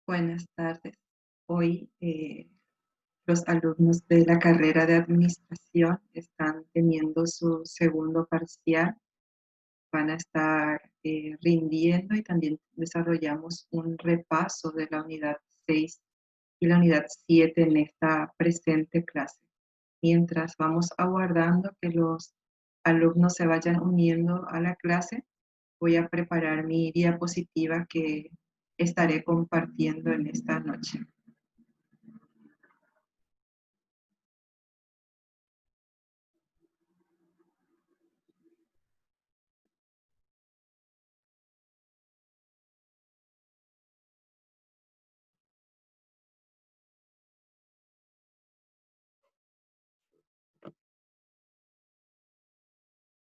Buenas tardes. Hoy los alumnos de la carrera de administración están teniendo su segundo parcial. Van a estar rindiendo y también desarrollamos un repaso de la unidad 6 y la unidad 7 en esta presente clase. Mientras vamos aguardando que los alumnos se vayan uniendo a la clase, voy a preparar mi diapositiva que estaré compartiendo en esta noche.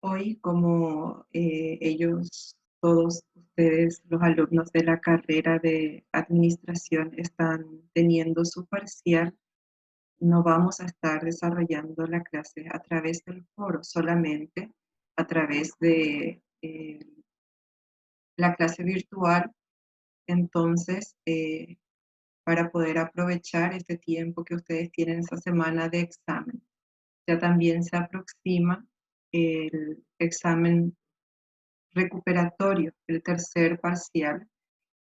Hoy, como todos ustedes, los alumnos de la carrera de administración, están teniendo su parcial, no vamos a estar desarrollando la clase a través del foro, solamente a través de la clase virtual. Entonces, para poder aprovechar este tiempo que ustedes tienen esa semana de examen, ya también se aproxima el examen recuperatorio, el tercer parcial,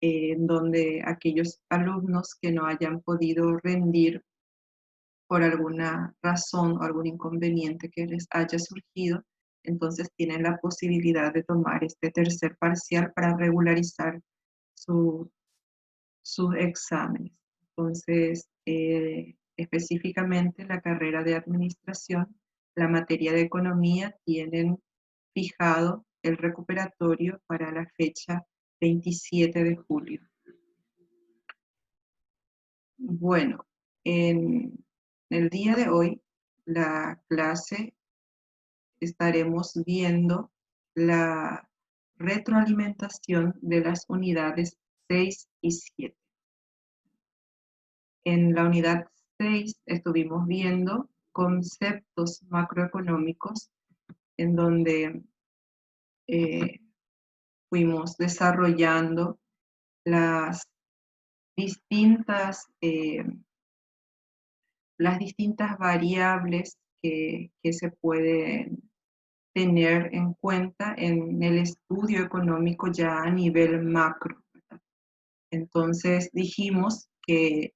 en donde aquellos alumnos que no hayan podido rendir por alguna razón o algún inconveniente que les haya surgido, entonces tienen la posibilidad de tomar este tercer parcial para regularizar su, sus exámenes. Entonces, específicamente la carrera de administración, la materia de economía, tienen fijado el recuperatorio para la fecha 27 de julio. Bueno, en el día de hoy, la clase estaremos viendo la retroalimentación de las unidades 6 y 7. En la unidad 6 estuvimos viendo conceptos macroeconómicos en donde eh, fuimos desarrollando las distintas, eh, las distintas variables que se pueden tener en cuenta en el estudio económico ya a nivel macro, ¿verdad? Entonces dijimos que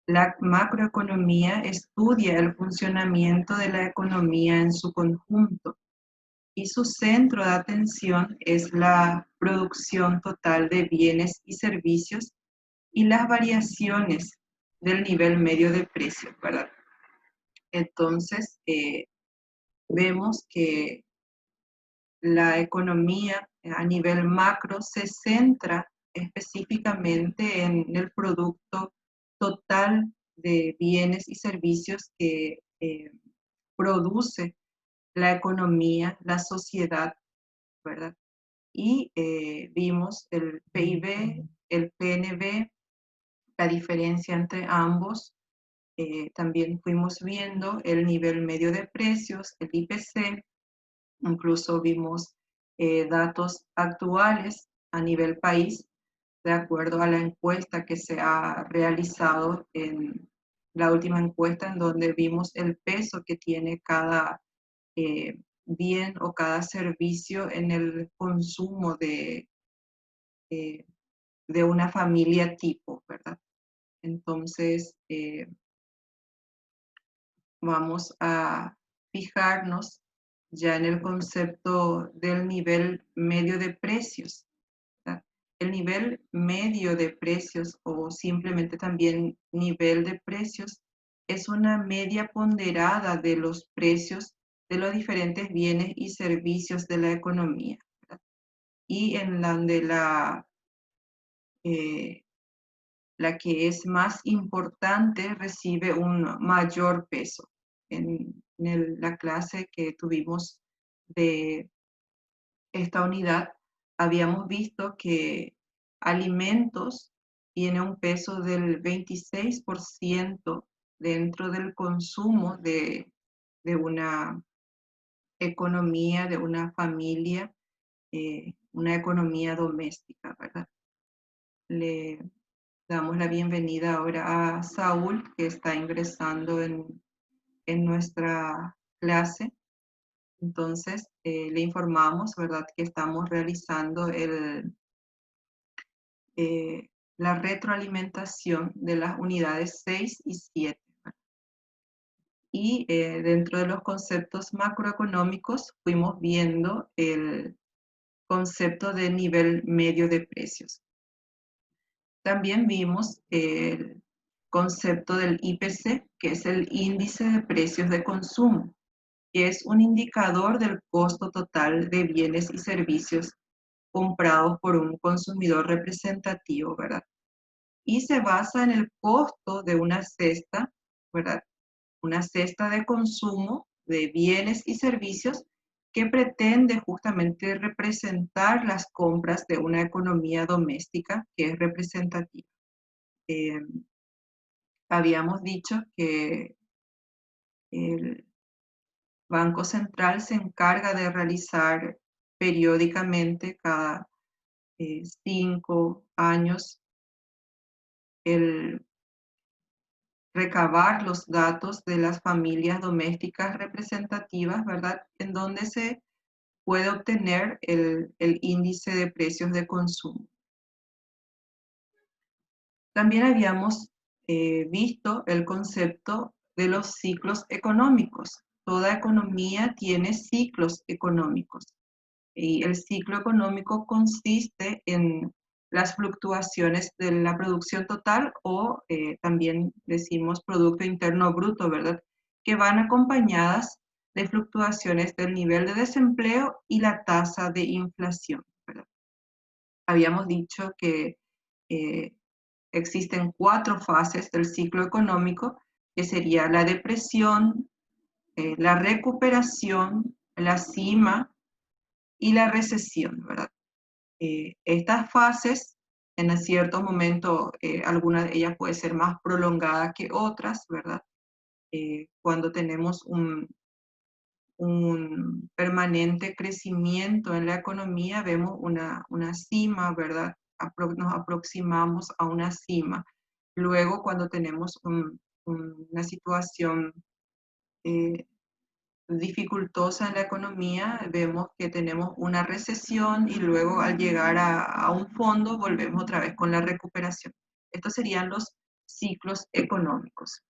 la macroeconomía estudia el funcionamiento de la economía en su conjunto y su centro de atención es la producción total de bienes y servicios y las variaciones del nivel medio de precios, ¿verdad? Entonces, vemos que la economía a nivel macro se centra específicamente en el producto total de bienes y servicios que produce la economía, la sociedad, ¿verdad? Y vimos el PIB, el PNB, la diferencia entre ambos. También fuimos viendo el nivel medio de precios, el IPC, incluso vimos datos actuales a nivel país, de acuerdo a la encuesta que se ha realizado en la última encuesta, en donde vimos el peso que tiene cada bien o cada servicio en el consumo eh, de una familia tipo, ¿verdad? Entonces, vamos a fijarnos ya en el concepto del nivel medio de precios, ¿verdad? El nivel medio de precios o simplemente también nivel de precios es una media ponderada de los precios de los diferentes bienes y servicios de la economía, ¿verdad? Y en donde eh, la que es más importante recibe un mayor peso. En la clase que tuvimos de esta unidad, habíamos visto que alimentos tiene un peso del 26% dentro del consumo de una economía, de una familia, una economía doméstica, ¿verdad? Damos la bienvenida ahora a Saúl, que está ingresando en nuestra clase. Entonces, le informamos, ¿verdad?, que estamos realizando eh, la retroalimentación de las unidades 6 y 7. Y dentro de los conceptos macroeconómicos fuimos viendo el concepto de nivel medio de precios. También vimos el concepto del IPC, que es el índice de precios de consumo, que es un indicador del costo total de bienes y servicios comprados por un consumidor representativo, ¿verdad? Y se basa en el costo de una cesta, ¿verdad? Una cesta de consumo de bienes y servicios que pretende justamente representar las compras de una economía doméstica que es representativa. Habíamos dicho que el Banco Central se encarga de realizar periódicamente, cada 5 años, el recabar los datos de las familias domésticas representativas, ¿verdad? En donde se puede obtener el índice de precios de consumo. También habíamos visto el concepto de los ciclos económicos. Toda economía tiene ciclos económicos. Y el ciclo económico consiste en las fluctuaciones de la producción total o también decimos Producto Interno Bruto, ¿verdad? Que van acompañadas de fluctuaciones del nivel de desempleo y la tasa de inflación, ¿verdad? Habíamos dicho que eh, existen 4 fases del ciclo económico, que sería la depresión, la recuperación, la cima y la recesión, ¿verdad? Estas fases, en cierto momento, alguna de ellas puede ser más prolongada que otras, ¿verdad? Cuando tenemos un permanente crecimiento en la economía, vemos una cima, ¿verdad? Nos aproximamos a una cima. Luego, cuando tenemos una situación eh, dificultosa en la economía, vemos que tenemos una recesión y luego al llegar a un fondo volvemos otra vez con la recuperación. Estos serían los ciclos económicos.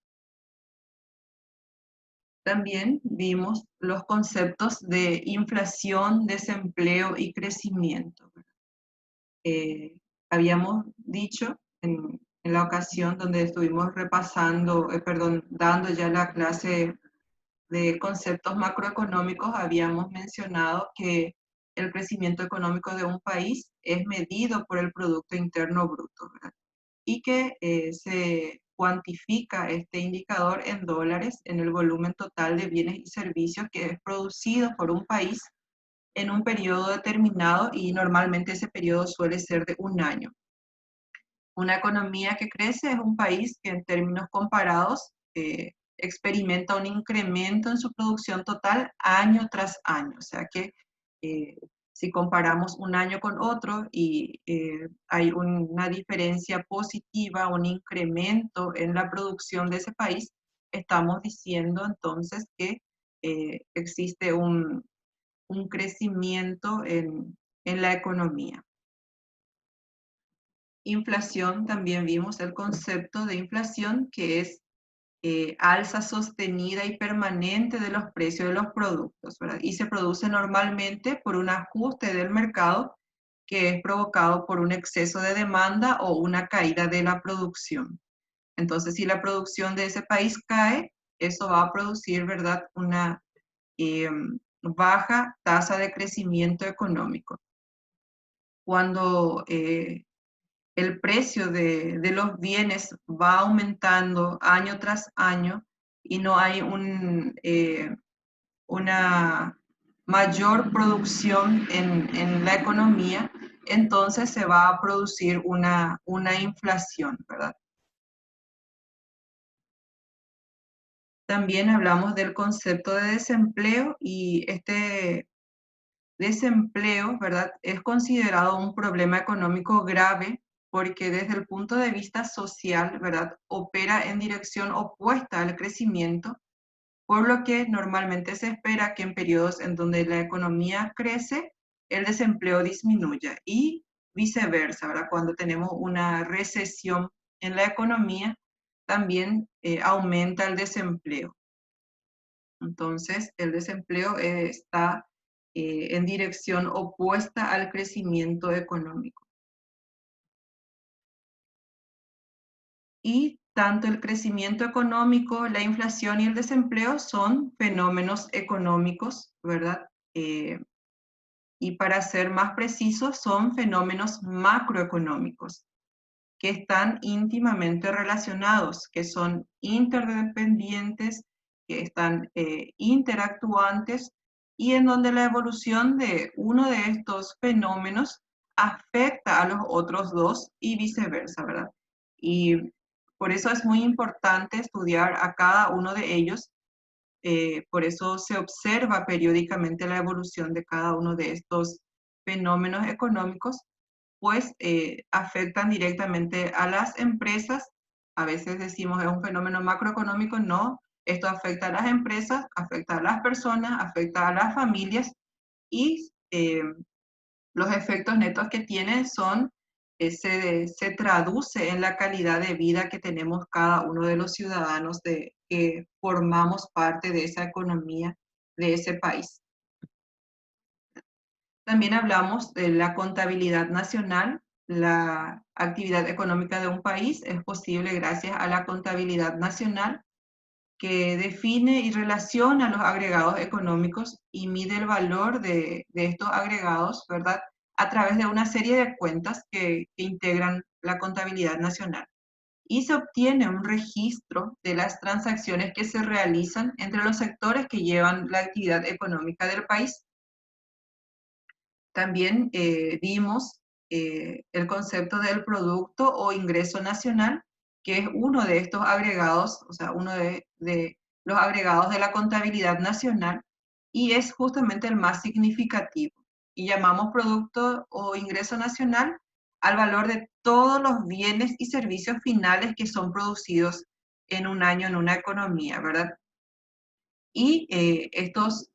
También vimos los conceptos de inflación, desempleo y crecimiento. Habíamos dicho en la ocasión donde estuvimos repasando, perdón, dando ya la clase de conceptos macroeconómicos, habíamos mencionado que el crecimiento económico de un país es medido por el Producto Interno Bruto, ¿verdad? Y que se cuantifica este indicador en dólares en el volumen total de bienes y servicios que es producido por un país en un periodo determinado, y normalmente ese periodo suele ser de un año. Una economía que crece es un país que en términos comparados experimenta un incremento en su producción total año tras año. O sea que si comparamos un año con otro y hay una diferencia positiva, un incremento en la producción de ese país, estamos diciendo entonces que existe un crecimiento en la economía. Inflación, también vimos el concepto de inflación, que es alza sostenida y permanente de los precios de los productos, ¿verdad? Y se produce normalmente por un ajuste del mercado que es provocado por un exceso de demanda o una caída de la producción. Entonces, si la producción de ese país cae, eso va a producir, ¿verdad?, una baja tasa de crecimiento económico. Cuando el precio de los bienes va aumentando año tras año y no hay una mayor producción en la economía, entonces se va a producir una inflación, ¿verdad? También hablamos del concepto de desempleo, y este desempleo, ¿verdad?, es considerado un problema económico grave porque desde el punto de vista social, ¿verdad?, opera en dirección opuesta al crecimiento, por lo que normalmente se espera que en periodos en donde la economía crece, el desempleo disminuya y viceversa, ¿verdad? Cuando tenemos una recesión en la economía, también aumenta el desempleo. Entonces, el desempleo está en dirección opuesta al crecimiento económico. Y tanto el crecimiento económico, la inflación y el desempleo son fenómenos económicos, ¿verdad? Y para ser más precisos, son fenómenos macroeconómicos que están íntimamente relacionados, que son interdependientes, que están interactuantes y en donde la evolución de uno de estos fenómenos afecta a los otros dos y viceversa, ¿verdad? Y por eso es muy importante estudiar a cada uno de ellos, por eso se observa periódicamente la evolución de cada uno de estos fenómenos económicos, pues afectan directamente a las empresas. A veces decimos es un fenómeno macroeconómico, no, esto afecta a las empresas, afecta a las personas, afecta a las familias y los efectos netos que tiene son, se traduce en la calidad de vida que tenemos cada uno de los ciudadanos que formamos parte de esa economía de ese país. También hablamos de la contabilidad nacional. La actividad económica de un país es posible gracias a la contabilidad nacional, que define y relaciona los agregados económicos y mide el valor de estos agregados, ¿verdad?, a través de una serie de cuentas que integran la contabilidad nacional. Y se obtiene un registro de las transacciones que se realizan entre los sectores que llevan la actividad económica del país. También vimos el concepto del producto o ingreso nacional, que es uno de estos agregados, o sea, uno de los agregados de la contabilidad nacional, y es justamente el más significativo. Y llamamos producto o ingreso nacional al valor de todos los bienes y servicios finales que son producidos en un año en una economía, ¿verdad? Y estos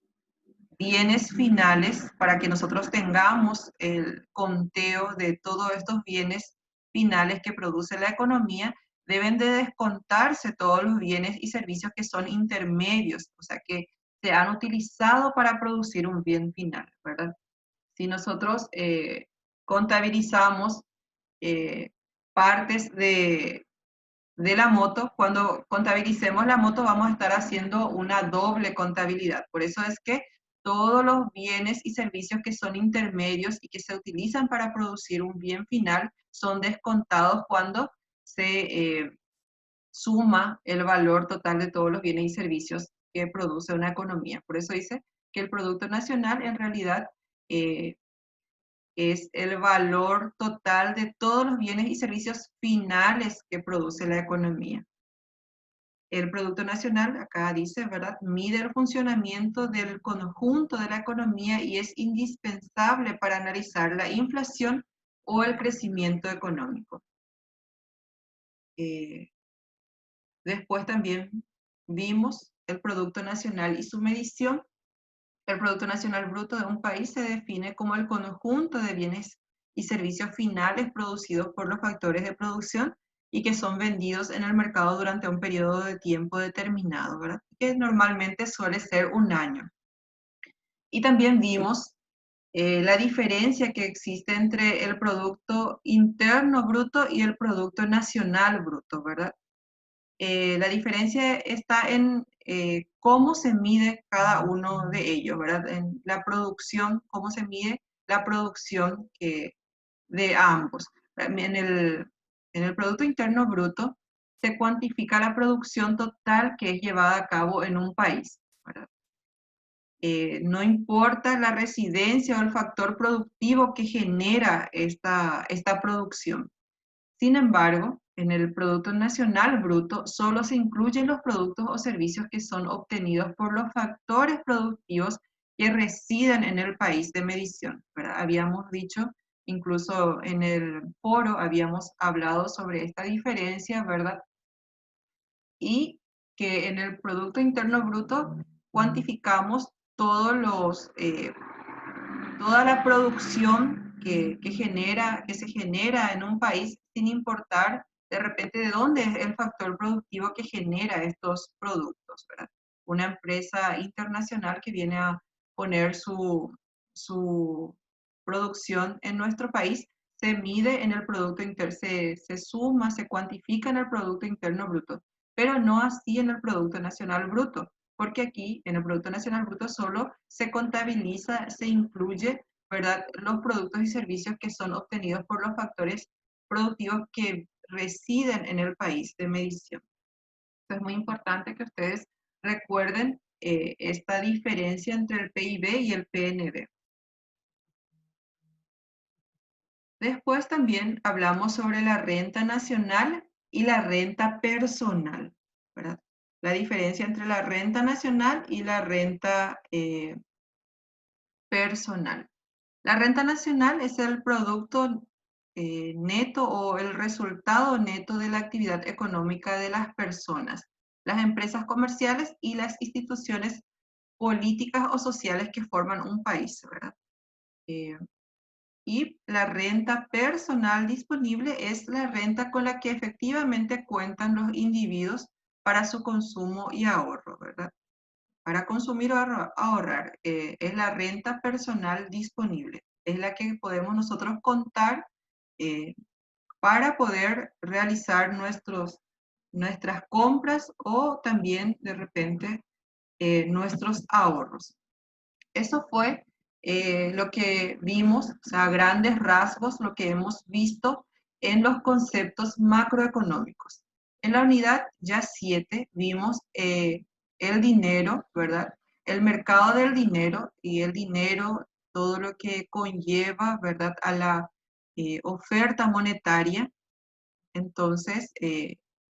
bienes finales, para que nosotros tengamos el conteo de todos estos bienes finales que produce la economía, deben de descontarse todos los bienes y servicios que son intermedios, o sea, que se han utilizado para producir un bien final, ¿verdad? Si nosotros contabilizamos eh, partes de la moto, cuando contabilicemos la moto vamos a estar haciendo una doble contabilidad. Por eso es que todos los bienes y servicios que son intermedios y que se utilizan para producir un bien final son descontados cuando se suma el valor total de todos los bienes y servicios que produce una economía. Por eso dice que el Producto Nacional en realidad eh, es el valor total de todos los bienes y servicios finales que produce la economía. El Producto Nacional, acá dice, ¿verdad?, mide el funcionamiento del conjunto de la economía y es indispensable para analizar la inflación o el crecimiento económico. Después también vimos el Producto Nacional y su medición. El Producto Nacional Bruto de un país se define como el conjunto de bienes y servicios finales producidos por los factores de producción y que son vendidos en el mercado durante un periodo de tiempo determinado, ¿verdad? Que normalmente suele ser un año. Y también vimos la diferencia que existe entre el Producto Interno Bruto y el Producto Nacional Bruto, ¿verdad? La diferencia está en cómo se mide cada uno de ellos, ¿verdad? En la producción, cómo se mide la producción de ambos. En el Producto Interno Bruto se cuantifica la producción total que es llevada a cabo en un país, ¿verdad? No importa la residencia o el factor productivo que genera esta producción. Sin embargo, en el Producto Nacional Bruto solo se incluyen los productos o servicios que son obtenidos por los factores productivos que residen en el país de medición, ¿verdad? Habíamos dicho incluso en el foro habíamos hablado sobre esta diferencia, ¿verdad? Y que en el Producto Interno Bruto cuantificamos toda la producción que se genera en un país sin importar de repente de dónde es el factor productivo que genera estos productos, ¿verdad? Una empresa internacional que viene a poner su producción en nuestro país se mide en el Producto Interno, se suma, se cuantifica en el Producto Interno Bruto, pero no así en el Producto Nacional Bruto, porque aquí en el Producto Nacional Bruto solo se contabiliza, se incluye, ¿verdad?, los productos y servicios que son obtenidos por los factores productivos que residen en el país de medición. Entonces es muy importante que ustedes recuerden esta diferencia entre el PIB y el PNB. Después también hablamos sobre la renta nacional y la renta personal, ¿verdad? La diferencia entre la renta nacional y la renta personal. La renta nacional es el producto neto o el resultado neto de la actividad económica de las personas, las empresas comerciales y las instituciones políticas o sociales que forman un país, ¿verdad? Y la renta personal disponible es la renta con la que efectivamente cuentan los individuos para su consumo y ahorro, ¿verdad? Para consumir o ahorrar, es la renta personal disponible. Es la que podemos nosotros contar eh, para poder realizar nuestras compras o también de repente nuestros ahorros. Eso fue lo que vimos, o sea, a grandes rasgos, lo que hemos visto en los conceptos macroeconómicos. En la unidad ya 7 vimos el dinero, ¿verdad? El mercado del dinero y el dinero, todo lo que conlleva, ¿verdad?, a la oferta monetaria. Entonces,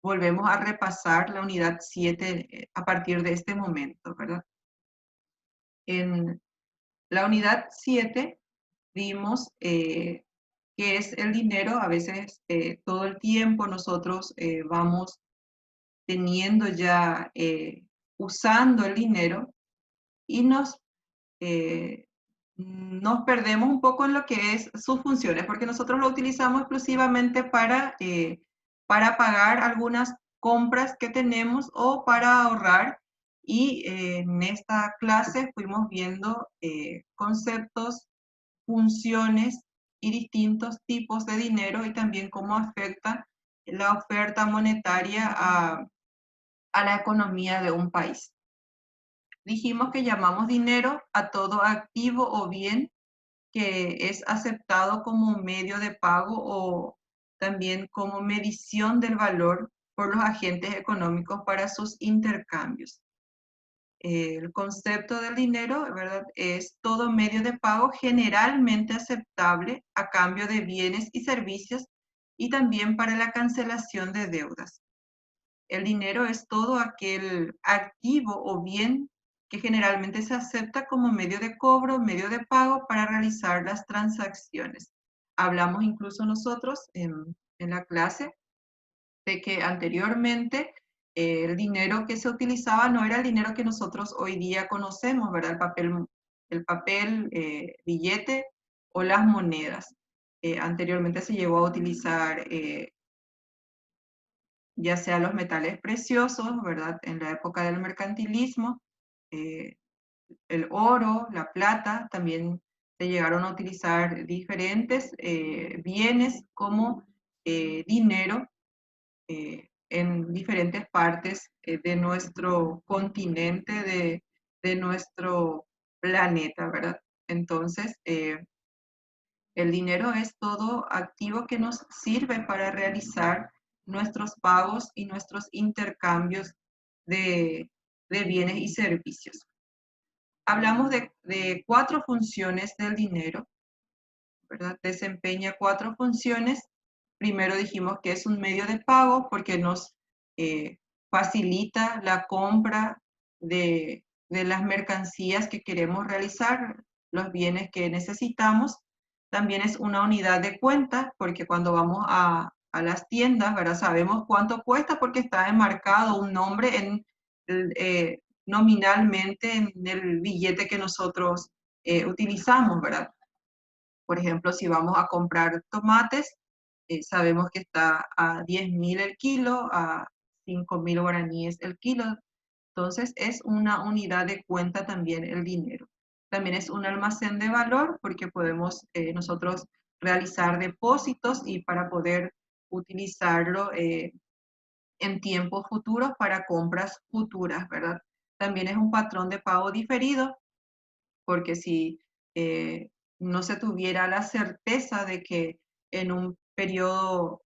volvemos a repasar la unidad 7 a partir de este momento, ¿verdad? En la unidad 7 vimos que es el dinero. A veces todo el tiempo nosotros vamos teniendo ya, usando el dinero y nos perdemos un poco en lo que es sus funciones, porque nosotros lo utilizamos exclusivamente para pagar algunas compras que tenemos o para ahorrar. Y en esta clase fuimos viendo conceptos, funciones y distintos tipos de dinero y también cómo afecta la oferta monetaria a la economía de un país. Dijimos que llamamos dinero a todo activo o bien que es aceptado como medio de pago o también como medición del valor por los agentes económicos para sus intercambios. El concepto del dinero, ¿verdad?, es todo medio de pago generalmente aceptable a cambio de bienes y servicios y también para la cancelación de deudas. El dinero es todo aquel activo o bien que generalmente se acepta como medio de cobro, medio de pago para realizar las transacciones. Hablamos incluso nosotros en la clase de que anteriormente el dinero que se utilizaba no era el dinero que nosotros hoy día conocemos, ¿verdad? El papel, billete o las monedas. Anteriormente se llegó a utilizar ya sea los metales preciosos, ¿verdad? En la época del mercantilismo, eh, el oro, la plata, también se llegaron a utilizar diferentes bienes como dinero en diferentes partes de nuestro continente, de nuestro planeta, ¿verdad? Entonces, el dinero es todo activo que nos sirve para realizar nuestros pagos y nuestros intercambios de bienes y servicios. Hablamos de 4 funciones del dinero, ¿verdad? Desempeña 4 funciones. Primero dijimos que es un medio de pago porque nos facilita la compra de las mercancías que queremos realizar, los bienes que necesitamos. También es una unidad de cuenta, porque cuando vamos a las tiendas, ¿verdad? Sabemos cuánto cuesta porque está enmarcado un nombre nominalmente en el billete que nosotros utilizamos, ¿verdad? Por ejemplo, si vamos a comprar tomates, sabemos que está a 10.000 el kilo, a 5.000 guaraníes el kilo. Entonces es una unidad de cuenta también el dinero. También es un almacén de valor porque podemos nosotros realizar depósitos y para poder utilizarlo en tiempos futuros para compras futuras, ¿verdad? También es un patrón de pago diferido porque si eh, no se tuviera la certeza de que en un periodo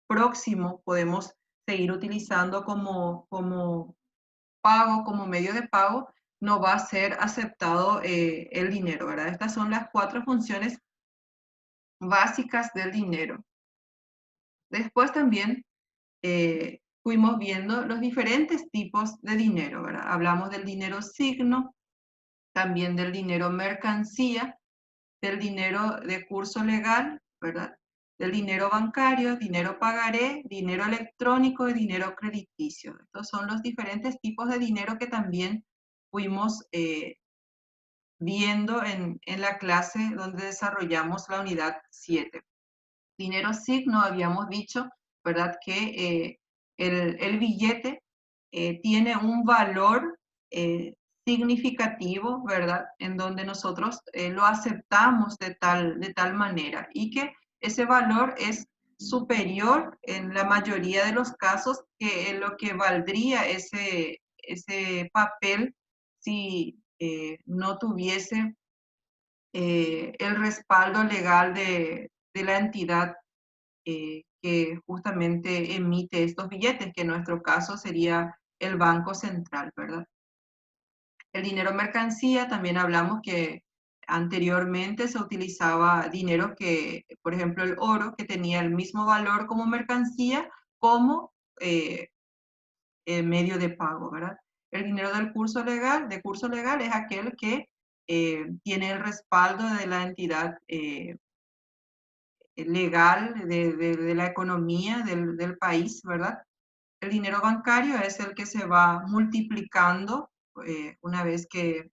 próximo podemos seguir utilizando como pago, como medio de pago, no va a ser aceptado el dinero, ¿verdad? Estas son las 4 funciones básicas del dinero. Después también fuimos viendo los diferentes tipos de dinero, ¿verdad? Hablamos del dinero signo, también del dinero mercancía, del dinero de curso legal, ¿verdad? Del dinero bancario, dinero pagaré, dinero electrónico y dinero crediticio. Estos son los diferentes tipos de dinero que también fuimos viendo en la clase donde desarrollamos la unidad 7. Dinero signo, habíamos dicho, ¿verdad? Que el billete tiene un valor significativo, ¿verdad? En donde nosotros lo aceptamos de tal manera y que ese valor es superior en la mayoría de los casos que lo que valdría ese papel si no tuviese el respaldo legal de la entidad que justamente emite estos billetes, que en nuestro caso sería el Banco Central, ¿verdad? El dinero mercancía, también hablamos que anteriormente se utilizaba dinero que, por ejemplo, el oro, que tenía el mismo valor como mercancía, como eh, medio de pago, ¿verdad? El dinero de curso legal es aquel que tiene el respaldo de la entidad legal de la economía del país, ¿verdad? El dinero bancario es el que se va multiplicando una vez que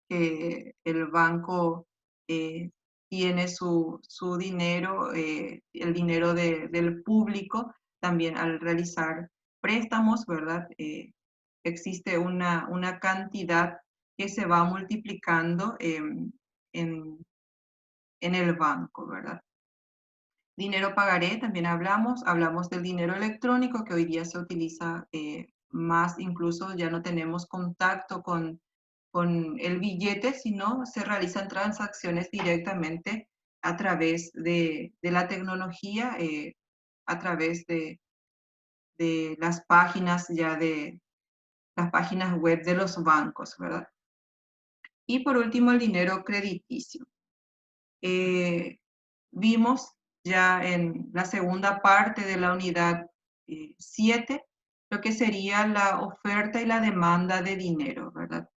el banco tiene su dinero, el dinero del público, también al realizar préstamos, ¿verdad? Existe una cantidad que se va multiplicando en, en el banco, ¿verdad? Dinero pagaré, también hablamos del dinero electrónico que hoy día se utiliza más, incluso ya no tenemos contacto con el billete, sino se realizan transacciones directamente a través de la tecnología, a través de las páginas ya de las páginas web de los bancos, ¿verdad? Y por último, el dinero crediticio. Vimos ya en la segunda parte de la unidad 7 lo que sería la oferta y la demanda de dinero, ¿verdad?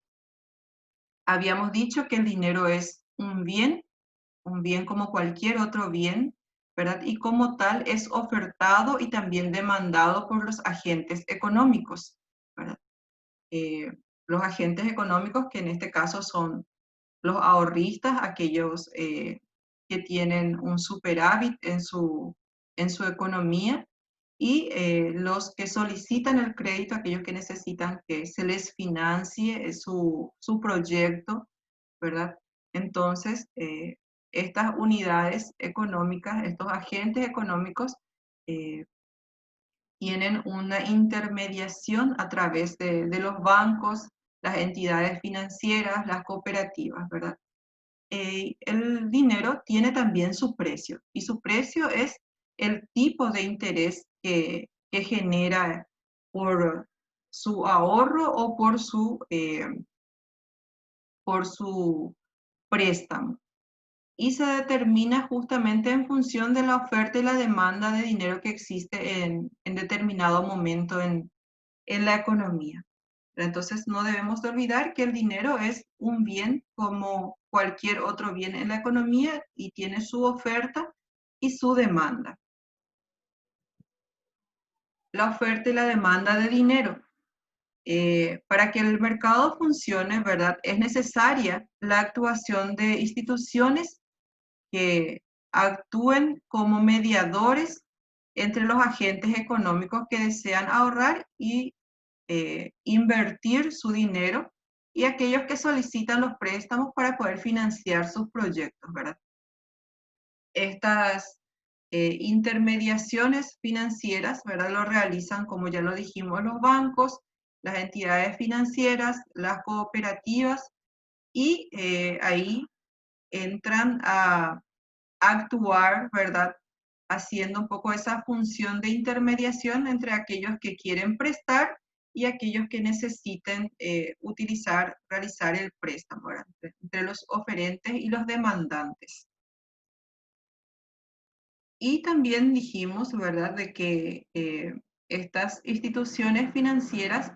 Habíamos dicho que el dinero es un bien como cualquier otro bien, ¿verdad? Y como tal es ofertado y también demandado por los agentes económicos, ¿verdad? Eh, los agentes económicos que en este caso son los ahorristas, aquellos que tienen un superávit en su economía, y los que solicitan el crédito, aquellos que necesitan que se les financie su proyecto, ¿verdad? Entonces, estas unidades económicas, estos agentes económicos, eh, tienen una intermediación a través de los bancos, las entidades financieras, las cooperativas, ¿verdad? El dinero tiene también su precio y su precio es el tipo de interés que genera por su ahorro o por su préstamo. Y se determina justamente en función de la oferta y la demanda de dinero que existe en determinado momento en la economía. Entonces no debemos de olvidar que el dinero es un bien como cualquier otro bien en la economía y tiene su oferta y su demanda. La oferta y la demanda de dinero. Para que el mercado funcione, ¿verdad? Es necesaria la actuación de instituciones que actúen como mediadores entre los agentes económicos que desean ahorrar y invertir su dinero y aquellos que solicitan los préstamos para poder financiar sus proyectos, ¿verdad? Estas intermediaciones financieras, ¿verdad? Lo realizan, como ya lo dijimos, los bancos, las entidades financieras, las cooperativas y ahí entran a actuar, ¿verdad? Haciendo un poco esa función de intermediación entre aquellos que quieren prestar y aquellos que necesiten realizar el préstamo, ¿verdad? Entre los oferentes y los demandantes. Y también dijimos, ¿verdad?, de que estas instituciones financieras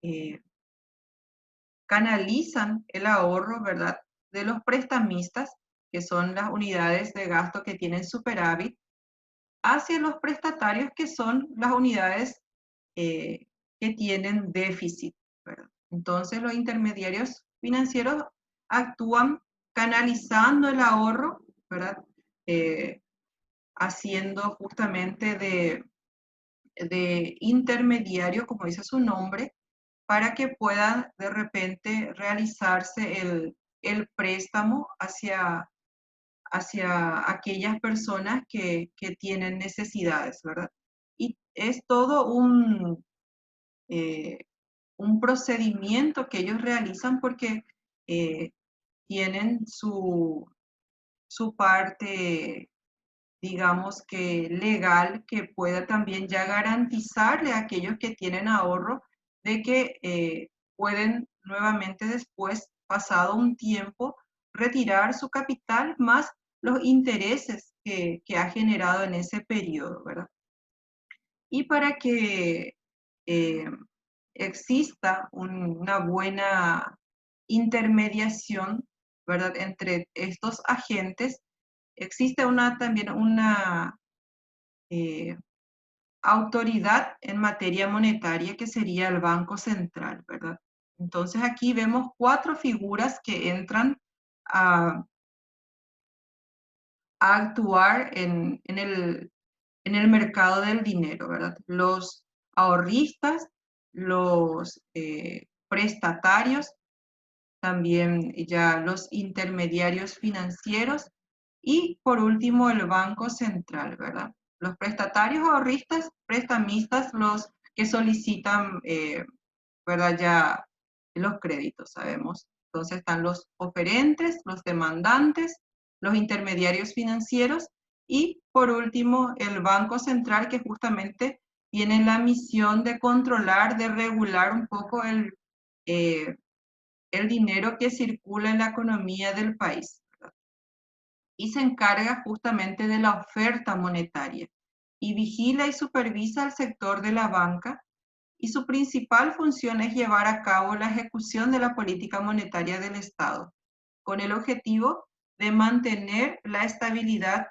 eh, canalizan el ahorro, ¿verdad?, de los prestamistas, que son las unidades de gasto que tienen superávit, hacia los prestatarios, que son las unidades que tienen déficit, ¿verdad? Entonces los intermediarios financieros actúan canalizando el ahorro, ¿verdad? Haciendo justamente de intermediario, como dice su nombre, para que puedan de repente realizarse el préstamo hacia aquellas personas que tienen necesidades, ¿verdad? Y es todo eh, un procedimiento que ellos realizan porque eh, tienen su parte, digamos que legal, que pueda también ya garantizarle a aquellos que tienen ahorro de que pueden nuevamente después, pasado un tiempo, retirar su capital más los intereses que ha generado en ese periodo, ¿verdad? Y para que eh, exista una buena intermediación, ¿verdad?, entre estos agentes, existe también una eh, autoridad en materia monetaria que sería el Banco Central, ¿verdad? Entonces aquí vemos cuatro figuras que entran a, a actuar en el mercado del dinero, ¿verdad? Los ahorristas, los prestatarios, también ya los intermediarios financieros y por último el Banco Central, ¿verdad? Los prestatarios ahorristas, prestamistas, los que solicitan, ¿verdad? Ya los créditos, sabemos. Entonces están los oferentes, los demandantes, los intermediarios financieros y por último el Banco Central, que justamente tiene la misión de controlar, de regular un poco el dinero que circula en la economía del país, ¿verdad? Y se encarga justamente de la oferta monetaria y vigila y supervisa el sector de la banca, y su principal función es llevar a cabo la ejecución de la política monetaria del Estado, con el objetivo de mantener la estabilidad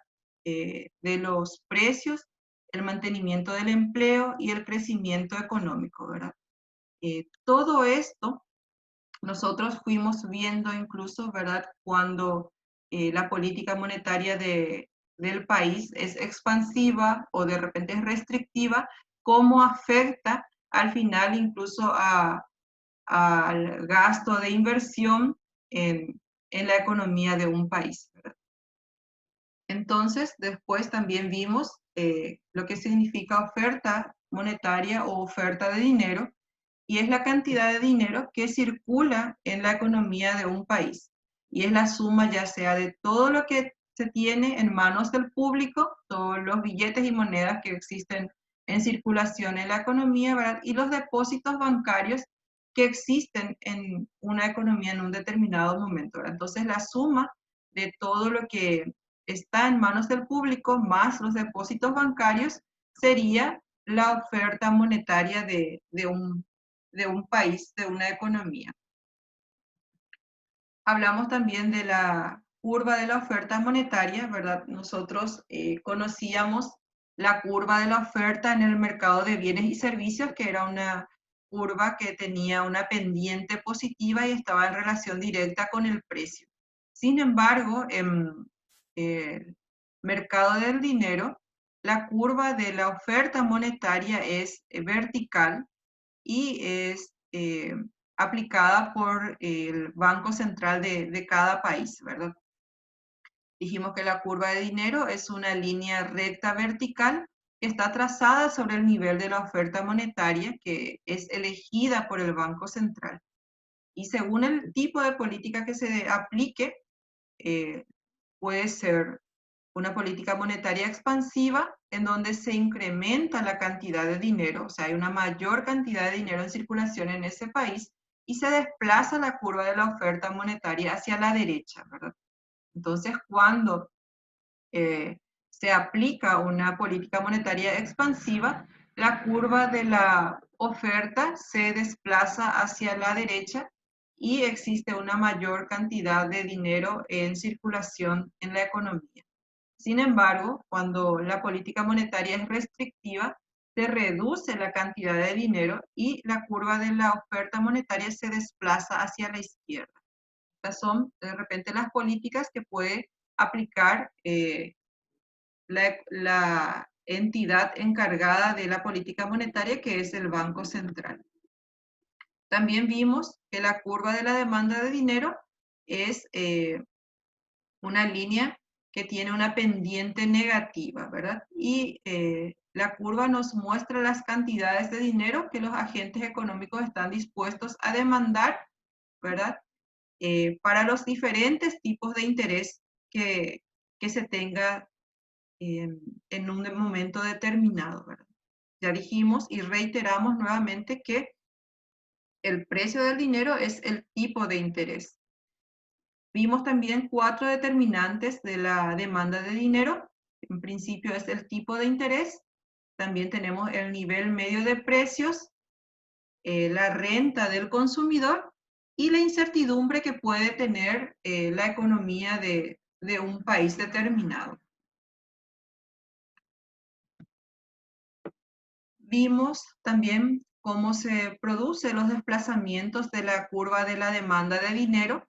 de los precios, el mantenimiento del empleo y el crecimiento económico, ¿verdad? Todo esto nosotros fuimos viendo incluso, ¿verdad?, cuando la política monetaria del país es expansiva o de repente es restrictiva, cómo afecta al final incluso al gasto de inversión en la economía de un país, ¿verdad? Entonces, después también vimos lo que significa oferta monetaria o oferta de dinero, y es la cantidad de dinero que circula en la economía de un país. Y es la suma ya sea de todo lo que se tiene en manos del público, todos los billetes y monedas que existen en circulación en la economía, ¿verdad? Y los depósitos bancarios que existen en una economía en un determinado momento, ¿verdad? Entonces, la suma de todo lo que está en manos del público más los depósitos bancarios sería la oferta monetaria de un país, de una economía. Hablamos también de la curva de la oferta monetaria, ¿verdad? Nosotros conocíamos la curva de la oferta en el mercado de bienes y servicios, que era una curva que tenía una pendiente positiva y estaba en relación directa con el precio. Sin embargo, en el mercado del dinero, la curva de la oferta monetaria es vertical y es aplicada por el Banco Central de cada país, ¿verdad? Dijimos que la curva de dinero es una línea recta vertical que está trazada sobre el nivel de la oferta monetaria que es elegida por el Banco Central. Y según el tipo de política que se aplique, puede ser una política monetaria expansiva en donde se incrementa la cantidad de dinero, o sea, hay una mayor cantidad de dinero en circulación en ese país y se desplaza la curva de la oferta monetaria hacia la derecha, ¿verdad? Entonces, cuando se aplica una política monetaria expansiva, la curva de la oferta se desplaza hacia la derecha y existe una mayor cantidad de dinero en circulación en la economía. Sin embargo, cuando la política monetaria es restrictiva, se reduce la cantidad de dinero y la curva de la oferta monetaria se desplaza hacia la izquierda. Estas son de repente las políticas que puede aplicar la entidad encargada de la política monetaria, que es el Banco Central. También vimos que la curva de la demanda de dinero es una línea que tiene una pendiente negativa, ¿verdad? Y la curva nos muestra las cantidades de dinero que los agentes económicos están dispuestos a demandar, ¿verdad? Para los diferentes tipos de interés que se tenga en un momento determinado, ¿verdad? Ya dijimos y reiteramos nuevamente que el precio del dinero es el tipo de interés. Vimos también 4 determinantes de la demanda de dinero. En principio es el tipo de interés. También tenemos el nivel medio de precios, la renta del consumidor y la incertidumbre que puede tener la economía de un país determinado. Vimos también cómo se producen los desplazamientos de la curva de la demanda de dinero.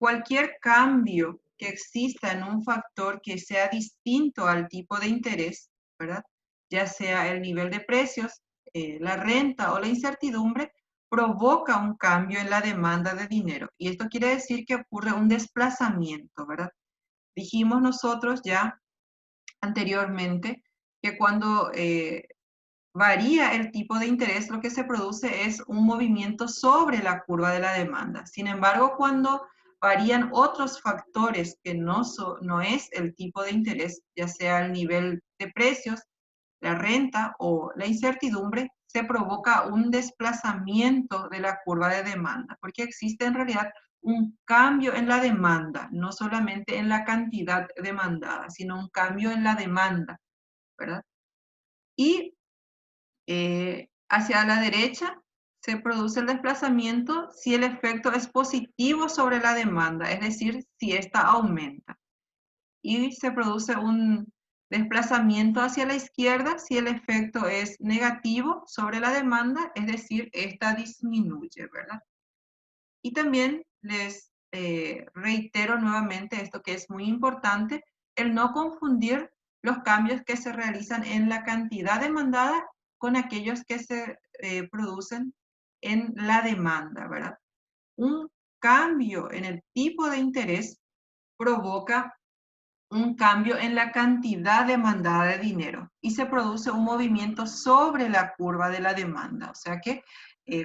Cualquier cambio que exista en un factor que sea distinto al tipo de interés, ¿verdad? Ya sea el nivel de precios, la renta o la incertidumbre, provoca un cambio en la demanda de dinero. Y esto quiere decir que ocurre un desplazamiento, ¿verdad? Dijimos nosotros ya anteriormente que cuando varía el tipo de interés, lo que se produce es un movimiento sobre la curva de la demanda. Sin embargo, cuando varían otros factores que no es el tipo de interés, ya sea el nivel de precios, la renta o la incertidumbre, se provoca un desplazamiento de la curva de demanda, porque existe en realidad un cambio en la demanda, no solamente en la cantidad demandada, sino un cambio en la demanda, ¿verdad? Y hacia la derecha se produce el desplazamiento si el efecto es positivo sobre la demanda, es decir, si ésta aumenta. Y se produce un desplazamiento hacia la izquierda si el efecto es negativo sobre la demanda, es decir, esta disminuye, ¿verdad? Y también les reitero nuevamente esto que es muy importante, el no confundir los cambios que se realizan en la cantidad demandada con aquellos que se producen en la demanda, ¿verdad? Un cambio en el tipo de interés provoca un cambio en la cantidad demandada de dinero y se produce un movimiento sobre la curva de la demanda. O sea que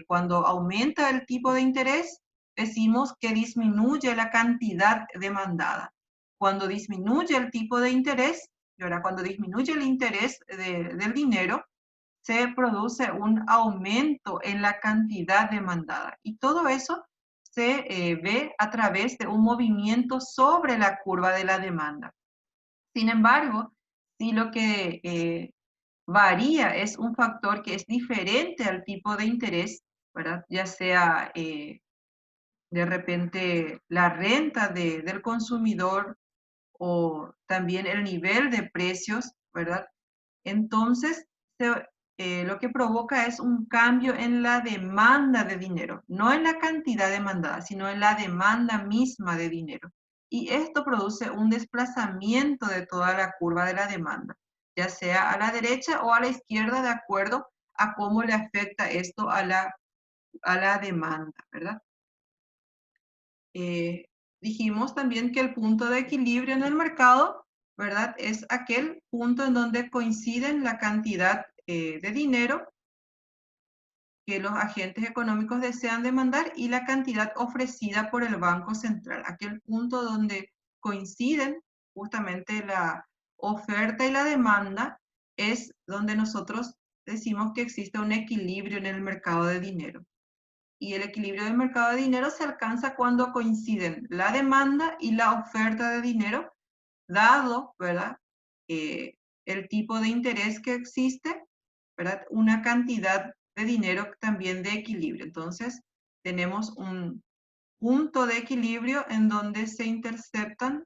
cuando aumenta el tipo de interés, decimos que disminuye la cantidad demandada. Cuando disminuye el tipo de interés, y ahora cuando disminuye el interés del dinero, se produce un aumento en la cantidad demandada. Y todo eso se ve a través de un movimiento sobre la curva de la demanda. Sin embargo, si lo que varía es un factor que es diferente al tipo de interés, ¿verdad? Ya sea de repente la renta del consumidor o también el nivel de precios, ¿verdad? Entonces, lo que provoca es un cambio en la demanda de dinero, no en la cantidad demandada, sino en la demanda misma de dinero. Y esto produce un desplazamiento de toda la curva de la demanda, ya sea a la derecha o a la izquierda, de acuerdo a cómo le afecta esto a la demanda, ¿verdad? Eh, Dijimos también que el punto de equilibrio en el mercado, ¿verdad? Es aquel punto en donde coinciden la cantidad de dinero que los agentes económicos desean demandar y la cantidad ofrecida por el Banco Central. Aquel punto donde coinciden justamente la oferta y la demanda es donde nosotros decimos que existe un equilibrio en el mercado de dinero. Y el equilibrio del mercado de dinero se alcanza cuando coinciden la demanda y la oferta de dinero, dado, ¿verdad? El tipo de interés que existe, ¿verdad? Una cantidad de dinero también de equilibrio. Entonces, tenemos un punto de equilibrio en donde se interceptan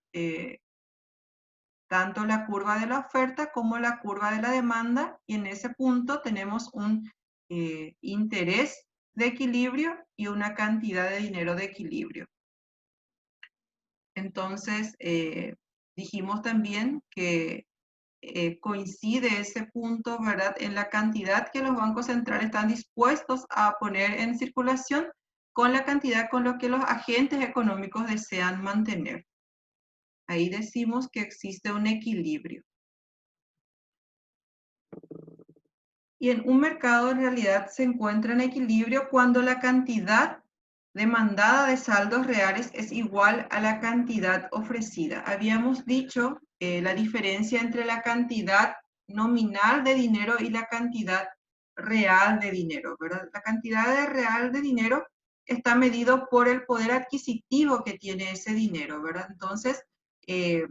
tanto la curva de la oferta como la curva de la demanda, y en ese punto tenemos un interés de equilibrio y una cantidad de dinero de equilibrio. Entonces, dijimos también que coincide ese punto, ¿verdad?, en la cantidad que los bancos centrales están dispuestos a poner en circulación con la cantidad con lo que los agentes económicos desean mantener. Ahí decimos que existe un equilibrio. Y en un mercado en realidad se encuentra en equilibrio cuando la cantidad demandada de saldos reales es igual a la cantidad ofrecida. Habíamos dicho la diferencia entre la cantidad nominal de dinero y la cantidad real de dinero, ¿verdad? La cantidad real de dinero está medido por el poder adquisitivo que tiene ese dinero, ¿verdad? Entonces, eh,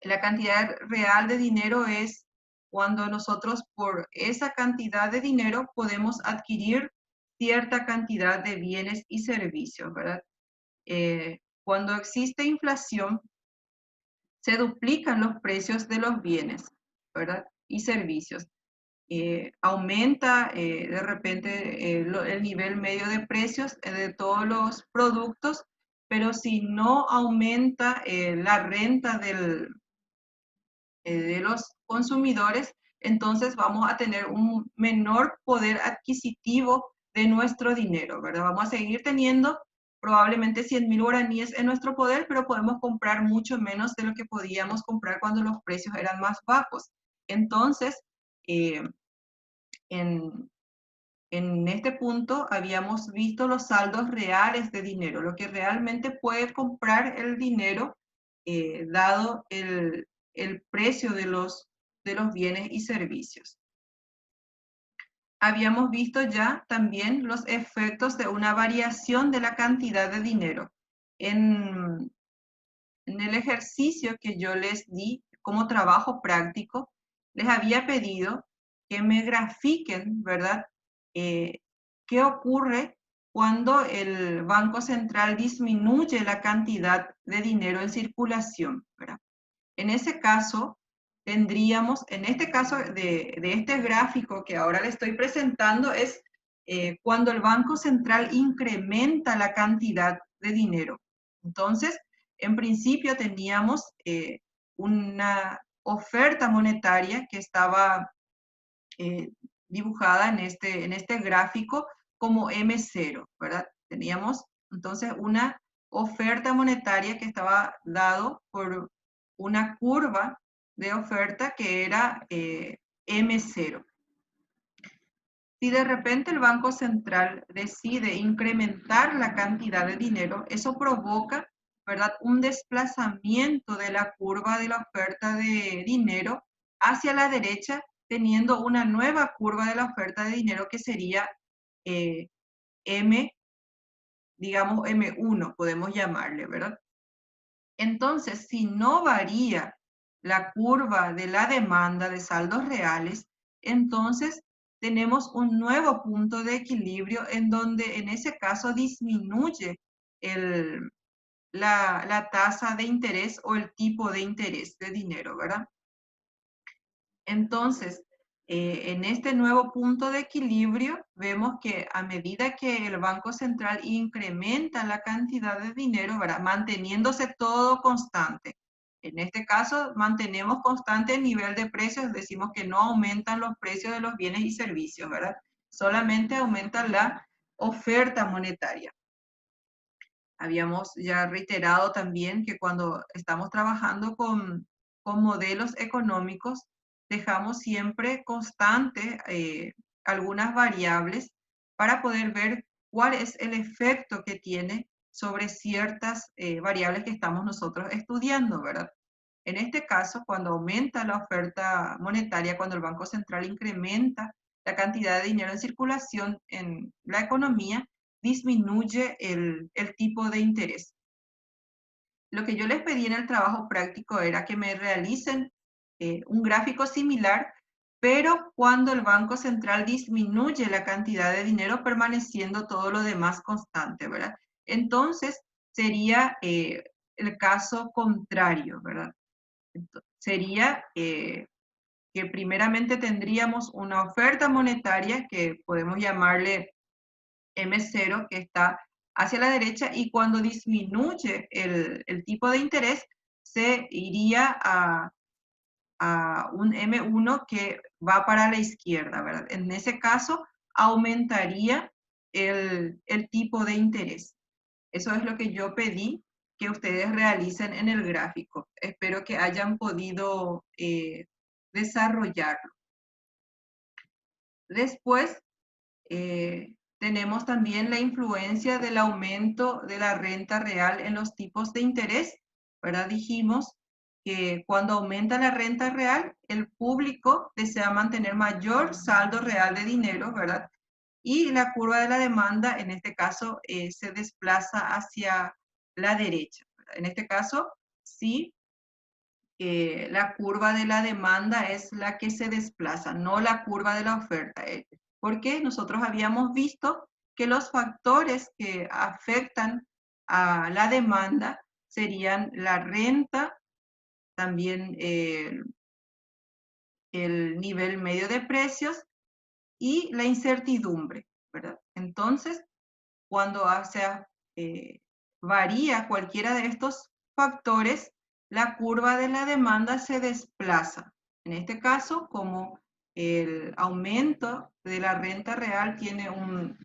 la cantidad real de dinero es cuando nosotros por esa cantidad de dinero podemos adquirir cierta cantidad de bienes y servicios, ¿verdad? Cuando existe inflación, se duplican los precios de los bienes, ¿verdad? Y servicios. Aumenta de repente el nivel medio de precios de todos los productos, pero si no aumenta la renta de los consumidores, entonces vamos a tener un menor poder adquisitivo de nuestro dinero, ¿verdad? Vamos a seguir teniendo probablemente 100.000 guaraníes en nuestro poder, pero podemos comprar mucho menos de lo que podíamos comprar cuando los precios eran más bajos. Entonces, eh, en, en este punto habíamos visto los saldos reales de dinero, lo que realmente puede comprar el dinero dado el precio de los bienes y servicios. Habíamos visto ya también los efectos de una variación de la cantidad de dinero. En el ejercicio que yo les di como trabajo práctico, les había pedido que me grafiquen, ¿verdad? ¿Qué ocurre cuando el Banco Central disminuye la cantidad de dinero en circulación, ¿verdad? En ese caso, tendríamos, en este caso de este gráfico que ahora le estoy presentando, es cuando el Banco Central incrementa la cantidad de dinero. Entonces, en principio teníamos una oferta monetaria que estaba eh, dibujada en este gráfico como M0, ¿verdad? Teníamos entonces una oferta monetaria que estaba dado por una curva de oferta que era M0. Si de repente el Banco Central decide incrementar la cantidad de dinero, eso provoca, ¿verdad?, un desplazamiento de la curva de la oferta de dinero hacia la derecha, teniendo una nueva curva de la oferta de dinero que sería M, digamos M1, podemos llamarle, ¿verdad? Entonces, si no varía la curva de la demanda de saldos reales, entonces tenemos un nuevo punto de equilibrio en donde en ese caso disminuye la tasa de interés o el tipo de interés de dinero, ¿verdad? Entonces, en este nuevo punto de equilibrio, vemos que a medida que el Banco Central incrementa la cantidad de dinero, ¿verdad? Manteniéndose todo constante. En este caso, mantenemos constante el nivel de precios, decimos que no aumentan los precios de los bienes y servicios, ¿verdad? Solamente aumenta la oferta monetaria. Habíamos ya reiterado también que cuando estamos trabajando con modelos económicos, dejamos siempre constante algunas variables para poder ver cuál es el efecto que tiene sobre ciertas variables que estamos nosotros estudiando, ¿verdad? En este caso, cuando aumenta la oferta monetaria, cuando el Banco Central incrementa la cantidad de dinero en circulación en la economía, disminuye el tipo de interés. Lo que yo les pedí en el trabajo práctico era que me realicen un gráfico similar, pero cuando el Banco Central disminuye la cantidad de dinero, permaneciendo todo lo demás constante, ¿verdad? Entonces, sería el caso contrario, ¿verdad? Sería que primeramente tendríamos una oferta monetaria que podemos llamarle M0, que está hacia la derecha, y cuando disminuye el tipo de interés, se iría a un M1 que va para la izquierda, ¿verdad? En ese caso, aumentaría el tipo de interés. Eso es lo que yo pedí que ustedes realicen en el gráfico. Espero que hayan podido desarrollarlo. Después, tenemos también la influencia del aumento de la renta real en los tipos de interés, ¿verdad? Dijimos que cuando aumenta la renta real, el público desea mantener mayor saldo real de dinero, ¿verdad? Y la curva de la demanda, en este caso, se desplaza hacia la derecha, ¿verdad? En este caso, sí, la curva de la demanda es la que se desplaza, no la curva de la oferta. Porque nosotros habíamos visto que los factores que afectan a la demanda serían la renta, también el nivel medio de precios y la incertidumbre, ¿verdad? Entonces, cuando varía cualquiera de estos factores, la curva de la demanda se desplaza. En este caso, como el aumento de la renta real tiene un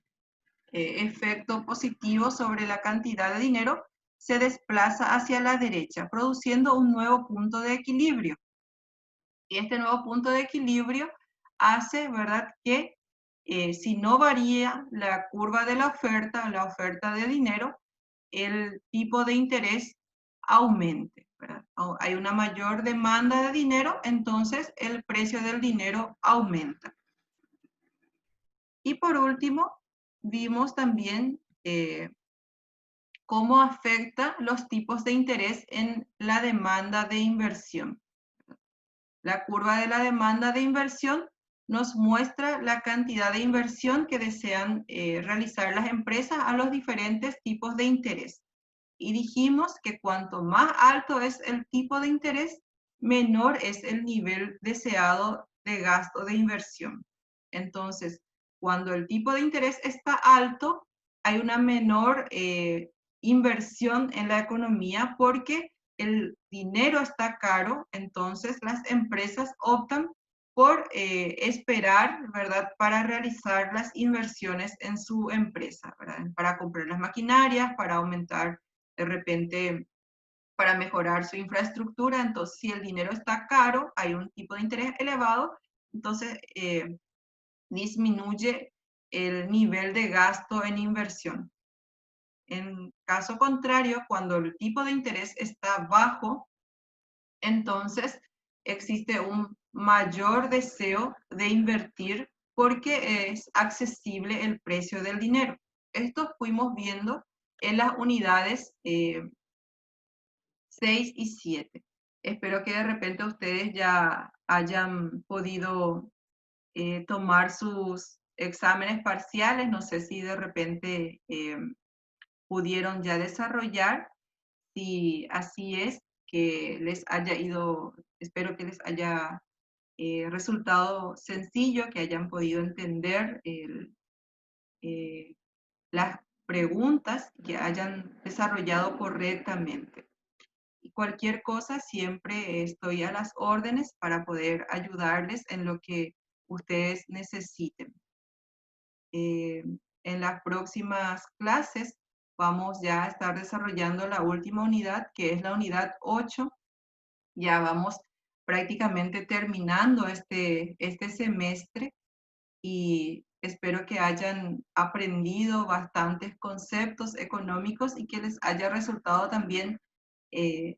efecto positivo sobre la cantidad de dinero, se desplaza hacia la derecha, produciendo un nuevo punto de equilibrio. Y este nuevo punto de equilibrio hace, ¿verdad?, que si no varía la curva de la oferta de dinero, el tipo de interés aumente, ¿verdad? Hay una mayor demanda de dinero, entonces el precio del dinero aumenta. Y por último, vimos también cómo afecta los tipos de interés en la demanda de inversión. La curva de la demanda de inversión nos muestra la cantidad de inversión que desean realizar las empresas a los diferentes tipos de interés. Y dijimos que cuanto más alto es el tipo de interés, menor es el nivel deseado de gasto de inversión. Entonces, cuando el tipo de interés está alto, hay una menor inversión en la economía porque el dinero está caro, entonces las empresas optan por esperar, ¿verdad?, para realizar las inversiones en su empresa, ¿verdad?, para comprar las maquinarias, para aumentar de repente, para mejorar su infraestructura. Entonces, si el dinero está caro, hay un tipo de interés elevado, entonces disminuye el nivel de gasto en inversión. En caso contrario, cuando el tipo de interés está bajo, entonces existe un mayor deseo de invertir porque es accesible el precio del dinero. Esto fuimos viendo en las unidades 6 y 7. Espero que de repente ustedes ya hayan podido tomar sus exámenes parciales. No sé si de repente pudieron ya desarrollar. Si así es, que les haya ido, espero que les haya resultado sencillo, que hayan podido entender eh, las preguntas y que hayan desarrollado correctamente. Y cualquier cosa, siempre estoy a las órdenes para poder ayudarles en lo que ustedes necesiten. En las próximas clases vamos ya a estar desarrollando la última unidad, que es la unidad 8. Ya vamos prácticamente terminando este semestre y espero que hayan aprendido bastantes conceptos económicos y que les haya resultado también eh,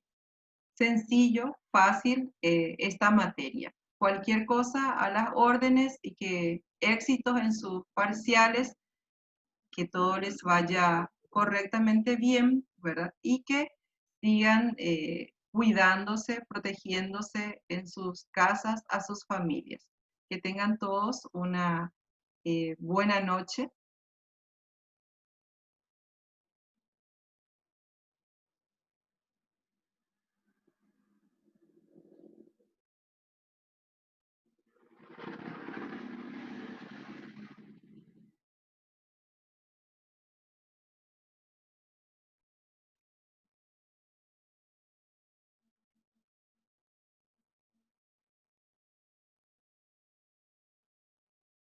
sencillo, fácil esta materia. Cualquier cosa a las órdenes y que éxitos en sus parciales, que todo les vaya correctamente bien, ¿verdad? Y que sigan cuidándose, protegiéndose en sus casas, a sus familias. Que tengan todos una buena noche